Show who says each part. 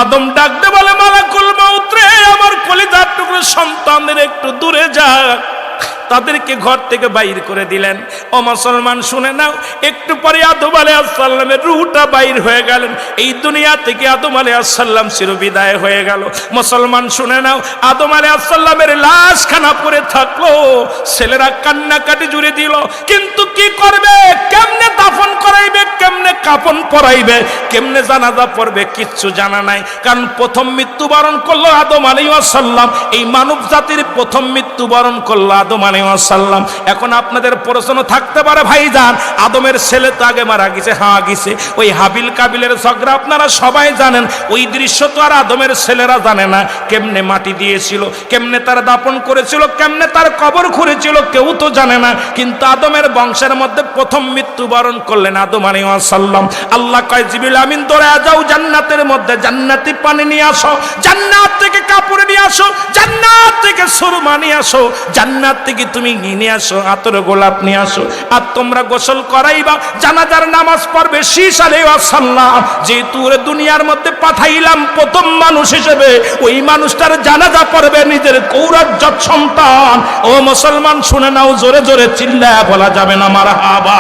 Speaker 1: আদম ডাকতে বলে, মালাকুল মউত রে, আমার কলিজার টুকরো সন্তানদের একটু দূরে যা। তাদেরকে ঘর থেকে বাইর করে দিলেন। ও মুসলমান শুনে নাও, একটু পরে আদম আলাইহিস সালামের রূহটা বাইর হয়ে গেলেন। এই দুনিয়া থেকে আদম আলাইহিস সালাম চিরবিদায় হয়ে গেল। মুসলমান শুনে নাও, আদম আলাইহিস সালামের লাশখানা পড়ে থাকলো। ছেলেরা কান্নাকাটি জুড়ে দিল, কিন্তু কি করবে? কেমনে দাফন করাইবে, কেমনে কাফন পরাইবে, কেমনে জানাজা পড়বে, কিচ্ছু জানা নাই। কারণ প্রথম মৃত্যুবরণ করলো আদম আলাইহিস সালাম। এই মানব জাতির প্রথম মৃত্যুবরণ করলো আদম আলাইহিস সালাম। এখন আপনাদের প্রশ্ন থাকতে পারে, ভাইজান আদমের ছেলে তো আগে মারা গেছে। হ্যাঁ গেছে। ওই হাবিল কাবিলের ঝগড়া আপনারা সবাই জানেন। ওই দৃশ্য তো আর আদমের ছেলেরা জানে না। কেমনে মাটি দিয়েছিল, কেমনে তার দাপন করেছিল, কেমনে তার কবর খুঁড়েছিল, কেউ তো জানে না। কিন্তু আদমের বংশের মধ্যে প্রথম মৃত্যুবরণ করলেন আদম আলাইহিস সালাম। আল্লাহ কয়, জিবরিল আমিন দৌড়ে যাও জান্নাতের মধ্যে, জান্নাতি পানি নিয়ে আসো, জান্নাত থেকে কাপড় নিয়ে আসো, জান্নাত থেকে সুরমা নিয়ে আসো, জান্নাত থেকে তুমি নিয়ে আসো আতর গোলাপ নিয়ে আসো। আর তোমরা গোসল করাইবা, জানাজার নামাজ পড়বে। শীশ আলাইহিস সালাম যেহেতু দুনিয়ার মধ্যে পাঠাইলাম প্রথম মানুষ হিসেবে, ওই মানুষটার জানাজা পড়বে নিজের কৌরজ্জত সন্তান। ও মুসলমান শুনে নাও, জোরে জোরে চিল্লায়া বলা যাবে না মারহাবা।